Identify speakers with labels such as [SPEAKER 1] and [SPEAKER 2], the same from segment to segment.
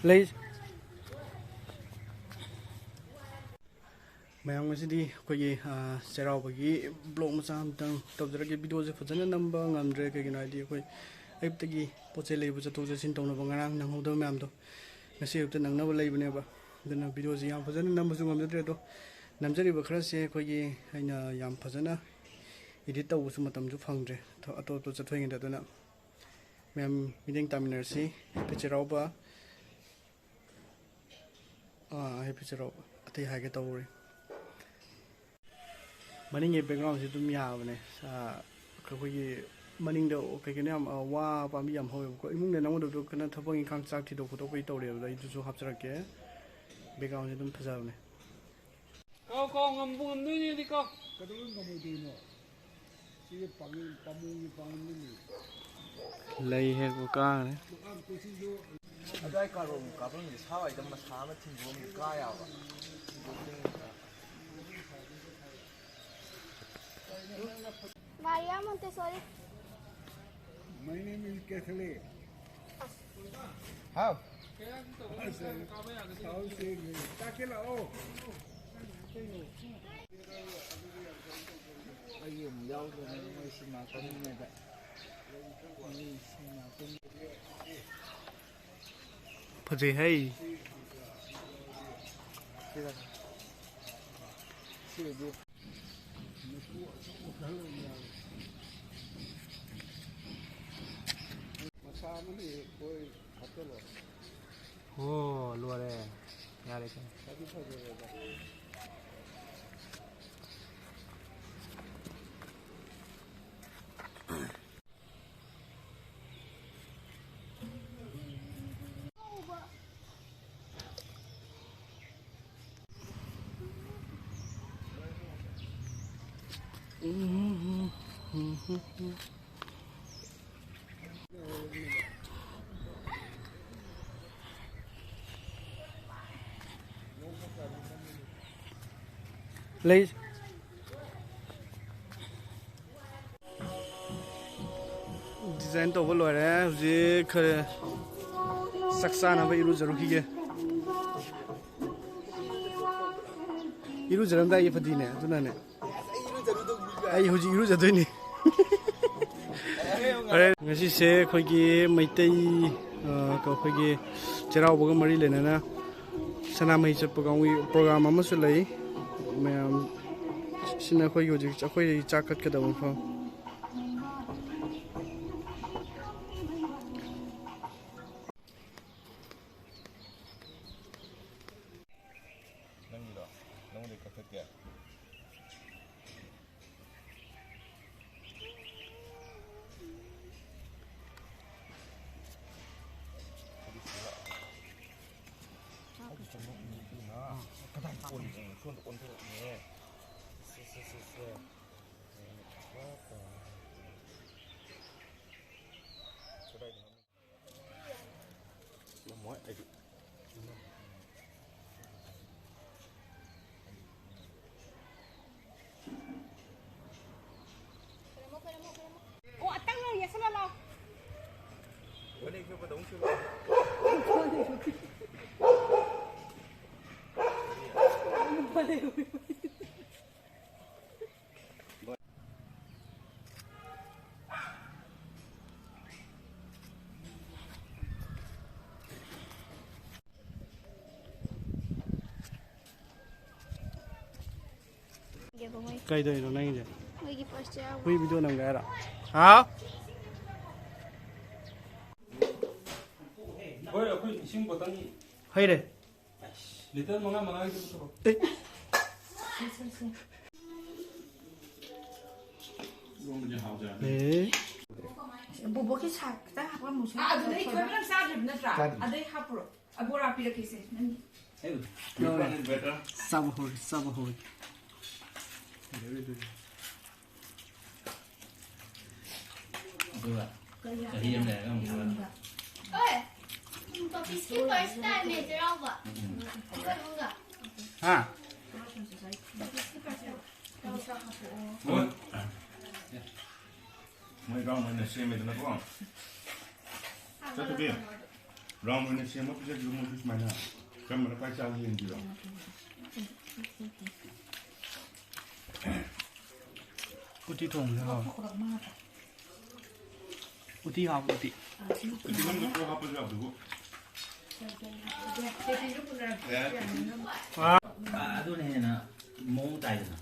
[SPEAKER 1] Lấy mayam ngasidi kogi Cheiraoba gi blog macha amtang tabjarage video je fajana namba ngamdre kagina idi koi aiptagi poche leibu chatok jasin tawna bangarang nanghoda mayam do ngasi upta nangnaba leibane ba dana video je yam fajana namba su ngamdre do namjari ba khara se kogi aina yam fajana edit tawu su matam ju phangdre atop to chathoi ngi dana mayam mideng taminarsi Cheiraoba happy Cheiraoba atai haige tawri maning background se dum yaabane koi maning do kai kene am wa pa mi yam hoy ko imung ne nangod do kana thabang ikhang chak thi do ko koi tawre ba idu su hapjarake background se dum phajabane
[SPEAKER 2] ko ngambu ngamdu ni di ko
[SPEAKER 3] kadung ngamu di no si pangin pamungi pangin
[SPEAKER 1] lei he ko ka ne
[SPEAKER 4] adai ka rom ka bang ni sawai dam ma sa ma thin rom ka ya ba
[SPEAKER 5] Maria Montessori.
[SPEAKER 3] My name is Kathleen.
[SPEAKER 4] how
[SPEAKER 3] How say Takela oh.
[SPEAKER 4] ayum yau do mai sima kan ne da ni sima kan
[SPEAKER 1] phaje hai
[SPEAKER 4] si
[SPEAKER 3] Masama ni koi hatelo.
[SPEAKER 1] oh luare yare ka
[SPEAKER 3] Sabi phajega.
[SPEAKER 1] lấy design to bolo re je khare saksa na ba iru jaru khige iru jaram da ye fadine tuna ne ai hoji iru jadoi ni are ngasi se khoi gi maitai ko khoi gi Cheiraoba ga mari lena na sana mai chap program ama su lei mayam sina khoi gi hoji khoi chakat ka da mo fa
[SPEAKER 4] nang de ka thak
[SPEAKER 5] Ủa, tăng rồi vậy sao lâu?
[SPEAKER 4] bữa nay chưa có đúng chưa
[SPEAKER 1] cây đây nó này gì
[SPEAKER 5] Người first year.
[SPEAKER 1] huy video nằm cái đó hả
[SPEAKER 2] 거의 그 신보다니
[SPEAKER 1] hay đây
[SPEAKER 2] 리턴 뭔가 이거부터
[SPEAKER 1] ê
[SPEAKER 2] 이건 이제 하자
[SPEAKER 1] ê
[SPEAKER 6] bố cái sạc ta học một số
[SPEAKER 7] à đấy thôi nó sao được nó trả à đấy học rồi à bố ra bây giờ cái gì
[SPEAKER 2] 이거는 better
[SPEAKER 1] sab hồi
[SPEAKER 2] thì em để không sao
[SPEAKER 5] Ơi, có biscuit first time này Cheiraoba. Không được.
[SPEAKER 1] ha
[SPEAKER 2] 뭐? 뭐 이거 뭐 내시면 되는 거. 저도 비.
[SPEAKER 8] 라면에 시험 없이 좀 먹지 마나. 그러면 빨리 짜고 있는지요.
[SPEAKER 1] 우티 통해서
[SPEAKER 6] ขอบมาก
[SPEAKER 1] 우티 하고 우티.
[SPEAKER 8] 지금도 또 하버지 앞두고.
[SPEAKER 4] 아도네나 몽다이나.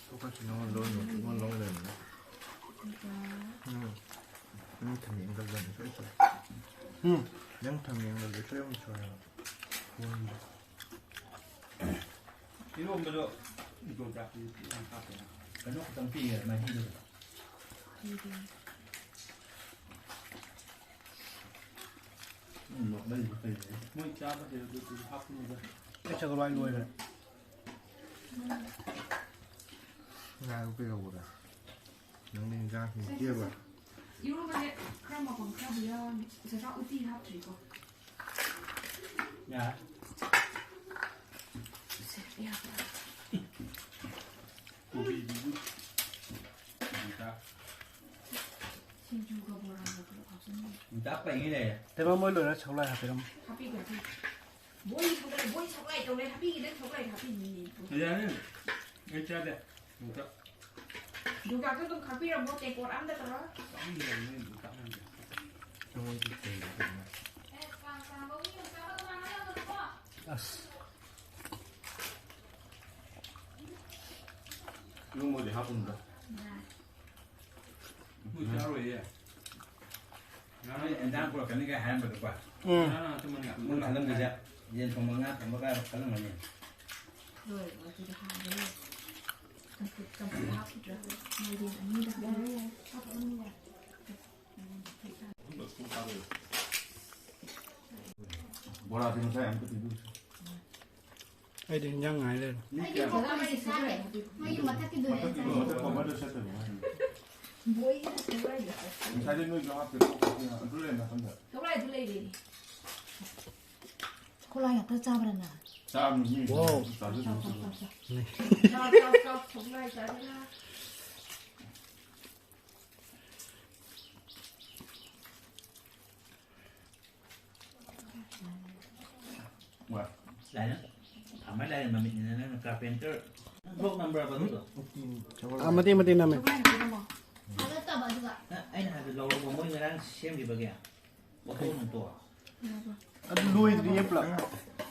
[SPEAKER 9] 똑같이 영어 넣어놓고 이건 넣어야 되는데. 냉탕 연결되는 거 있어. 냉탕 연결돼 소용 좋아요.
[SPEAKER 2] 이거 먼저 이거 잡기 한 카페나.
[SPEAKER 4] 그는 어떤 피에 많이 힘들어. 빨리 빨리.
[SPEAKER 2] 뭐 잡아 되고 그 하프는 거.
[SPEAKER 1] 애착을 많이 놓아야 돼.
[SPEAKER 9] 나 이거 보라. 영린이가 뛰어봐.
[SPEAKER 7] 이러면 그럼 뭐 방카비야. 제가 어디 합치고.
[SPEAKER 4] 야.
[SPEAKER 7] 야.
[SPEAKER 2] 고기 미국. 진짜.
[SPEAKER 7] 신주가 뭐라고 그러거든요.
[SPEAKER 4] 딱 빼기네.
[SPEAKER 1] 대박 뭘 넣어야 저걸 하게 되면.
[SPEAKER 7] 합의가 돼. 뭐이 저거에 저거에 합의기는 저거에 합의니.
[SPEAKER 2] 얘는 괜찮아 돼. 진짜.
[SPEAKER 7] 누가 그도 합의를 못 떼고 안 되더라.
[SPEAKER 2] 땀이 나는 못 땀는데.
[SPEAKER 9] 영어 듣고
[SPEAKER 1] 아스.
[SPEAKER 8] 이거 뭐지 하버인가?
[SPEAKER 2] 뭐 자로 얘.
[SPEAKER 4] 나는 엔장 보러 가는 게 하얀 거도 봐.
[SPEAKER 2] 나나 좀 뭐냐.
[SPEAKER 4] 문 가는 거지. 이제 정말 정말 가는 거니.
[SPEAKER 7] rồi thì hàng đấy cầm cái hấp thì rồi người thì như là đấy hấp cũng như là
[SPEAKER 8] 뭐라 되는 사이 아무것도 이거.
[SPEAKER 1] ai đến nhang ngài lên.
[SPEAKER 5] Mấy cái bột này thì sao đấy? Mấy cái mà thắt cái đuôi này sao?
[SPEAKER 8] 맞아 쳤더니.
[SPEAKER 7] muối cái này
[SPEAKER 8] 사진은 좀 앞에 눌러야 한다.
[SPEAKER 7] cái này đi
[SPEAKER 6] คนเราอยากเตอร์จ้าบรรณา
[SPEAKER 8] 다음 이
[SPEAKER 1] 와우.
[SPEAKER 8] 나도 좀
[SPEAKER 7] cho cái này cho nó
[SPEAKER 8] 뭐야?
[SPEAKER 4] Lại đó. Ở mấy đây mà mình nó carpenter. Rock number bao nhiêu?
[SPEAKER 1] À mati mati name.
[SPEAKER 7] cái này thì nó
[SPEAKER 5] Ada tak baju tak?
[SPEAKER 4] Anh là lâu lâu mỗi người đang xem gì vậy kìa. Một tô một tổ.
[SPEAKER 1] Ada lui di dia pula.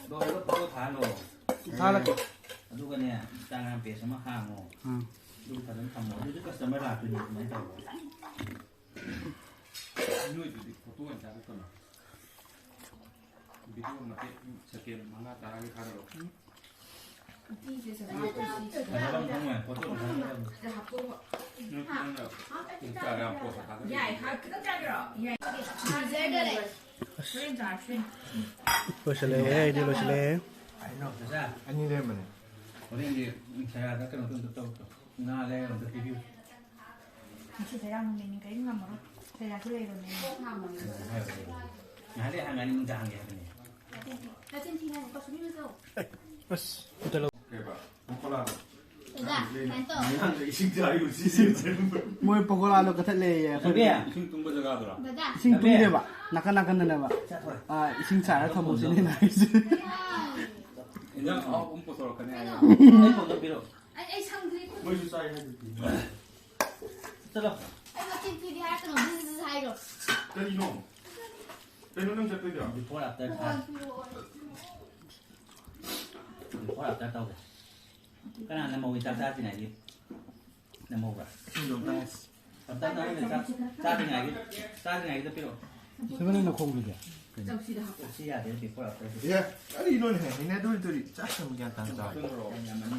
[SPEAKER 4] Đồ nó có thả đồ.
[SPEAKER 1] Thala ke.
[SPEAKER 4] Aduh kan ya, tangan pe sama hango. Aduh kadang kamu itu customer lah tuh nih tahu.
[SPEAKER 2] nuôi thì foto anh ta cũng video mà cái scan mà nó ta cái khai rồi.
[SPEAKER 7] thì sẽ sẽ hấp cái
[SPEAKER 4] Kalau bang kamu ya, foto kan.
[SPEAKER 7] sẽ hấp cái
[SPEAKER 2] Nó là Instagram của ta cái.
[SPEAKER 7] dài hấp cái cái rồi dài
[SPEAKER 5] Zed đấy.
[SPEAKER 7] xuyên ra xuyên
[SPEAKER 1] Lo sele, dia lo sele.
[SPEAKER 4] Thật ra,
[SPEAKER 9] anh như thế mà này.
[SPEAKER 4] có nên gì saya ada kan untuk tahu. Nah, ada untuk review.
[SPEAKER 6] chỉ thấy rằng mình cái ngầm rồi thầy là cái này rồi này
[SPEAKER 4] Nah, ada hangan ini jangan ya ini.
[SPEAKER 5] Hati sini nak kau sini tu.
[SPEAKER 1] As, kita lo.
[SPEAKER 8] 해봐. 콜라.
[SPEAKER 5] Sudah, mantap.
[SPEAKER 8] 미안해 이 신자 이거 지금
[SPEAKER 1] Moi pokola lo kata le ya.
[SPEAKER 4] Tapi ya,
[SPEAKER 2] Sing tumba jaga dora.
[SPEAKER 5] Dadah.
[SPEAKER 1] Ising tung dia ba. Nakan na ba.
[SPEAKER 4] cak thôi.
[SPEAKER 1] Ah, ising cara kamu sini nice.
[SPEAKER 2] 그냥 umpo cái này.
[SPEAKER 4] Ini foto biru.
[SPEAKER 5] Ai sang diri.
[SPEAKER 8] 뭐 주사위 해줄게.
[SPEAKER 4] Terus.
[SPEAKER 5] Ai macam tu dia tu nak bisnes hai lo.
[SPEAKER 8] tên 이놈. tên 이놈 잡혀져.
[SPEAKER 4] Before after before after tao. Cái nào là màu gì ra thì này đi. Là màu à?
[SPEAKER 8] 좀 땅에.
[SPEAKER 4] After nó ra thì ngày cái biru.
[SPEAKER 1] Sebenarnya nak kong dia.
[SPEAKER 7] trong khi hấp
[SPEAKER 4] Chỉ là đến before after.
[SPEAKER 9] 예, 아니 이런 해. 얘네 둘이 짝꿍 그냥 단자.
[SPEAKER 4] Nhà mình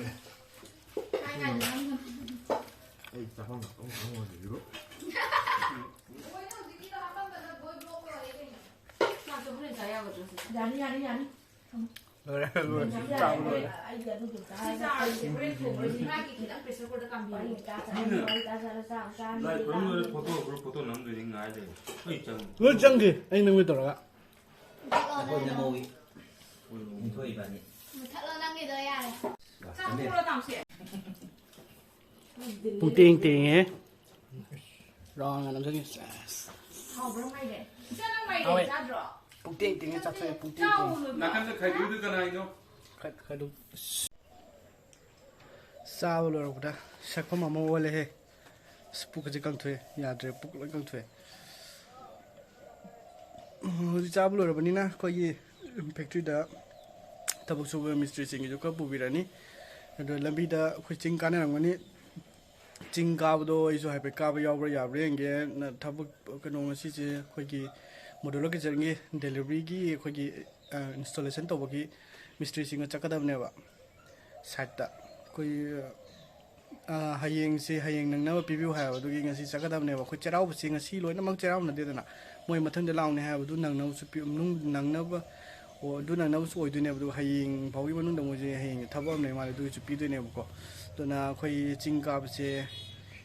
[SPEAKER 5] Hai ngày nữa.
[SPEAKER 9] 에이, 잠깐만. 너무 그런 거지 이거?
[SPEAKER 7] sao cho cái này vào rồi
[SPEAKER 6] dạ đi
[SPEAKER 1] Rồi,
[SPEAKER 6] Dạ, anh giờ tôi kiểm tra
[SPEAKER 7] Thì sao thì cái thủ rồi thì hai cái đã phải sửa qua được cầm
[SPEAKER 6] bảy
[SPEAKER 7] gì
[SPEAKER 6] người ta sẽ sao
[SPEAKER 2] 나 그런 포토 그런 포토 남도 있는 거 알지? 그 있잖아.
[SPEAKER 1] lo chang ke. Anh nang betul ka.
[SPEAKER 4] Thôi nhà màu mình thôi bạn nhỉ.
[SPEAKER 5] Thật là năng người đời à này.
[SPEAKER 7] sao không có tao sẽ
[SPEAKER 1] Pung ting ting eh. rong anh em sẽ
[SPEAKER 7] hào bông mày để chắc là mày để ra rõ
[SPEAKER 1] bụng tiền tiền chặt thuê bụng tiền
[SPEAKER 7] trâu
[SPEAKER 1] tiền
[SPEAKER 7] rồi
[SPEAKER 2] Là cái khai đu cái này nó.
[SPEAKER 1] khai đúng sao rồi đó sắc phong mà mua lên he bụng cái gì căng thuê nhà rồi bụng lại căng thuê sao rồi bạn nina coi gì factory đó tabuk sugar mystery sinh cái chỗ bùi ra ní rồi làm gì đó khơi chinh cá này làm cái ní chinh cá đó isu hay phải cá bây giờ bây giờ rồi nghe tabuk cái nông sĩ chứ khơi gì model cái chuyện nghe delivery cái khơi gì installation tàu cái mystery sinh cái chắc cái này vậy site đó khơi hayeng nang na review ha du gi ngasi sakadam ne ba khu cherau bu singa si loi na mang cherau na de na moi mathang de law ne ha du nang na su pi nung nang na ba o du nang na su oi du ne du hayeng bau gi manung da mo je hayeng thabam ne ma du su pi du ne bu ko to na khoi ching ka ba se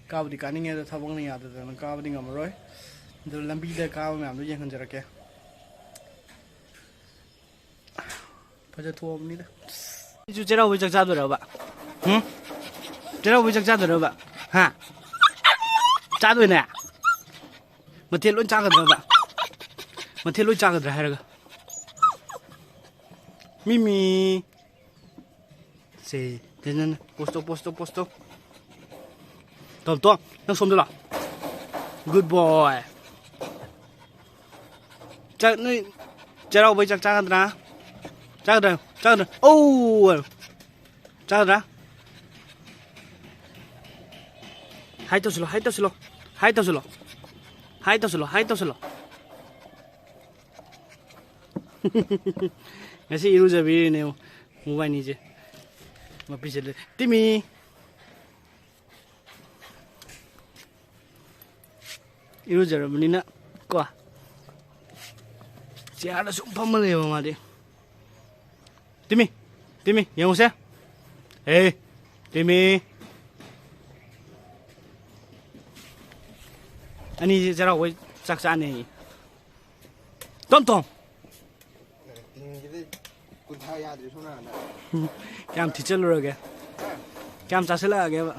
[SPEAKER 1] ka bu di ka ni nge da thabang ni ya da na ka bu di ngam roi du lambi da ka ba ma du yen khan jara ke pa ja thom ni da ju cherau bu chak cha do ra ba Cheiraoba chắc chắn rồi bạn, hả? Chắc rồi nè, mà thiệt luôn chắc rồi bạn, mà thiệt luôn chắc rồi hay là Mimi, gì? Thế nên posto, Tom, nó xong rồi, good boy, chắc này, Cheiraoba chắc rồi nè, chắc rồi, oh, chắc rồi. Hai tao silo. Ngasih iru jabi ni, mobile ni je, mapi cile. Timi, iru jabi ni na, kau. Siapa sumpah malay mama de. Timi, yang usah? Hey, Timi. Ani Cheiraoba chắc chắn này Tom Cam thì chết rồi kìa Cam chắc sẽ là kìa bạn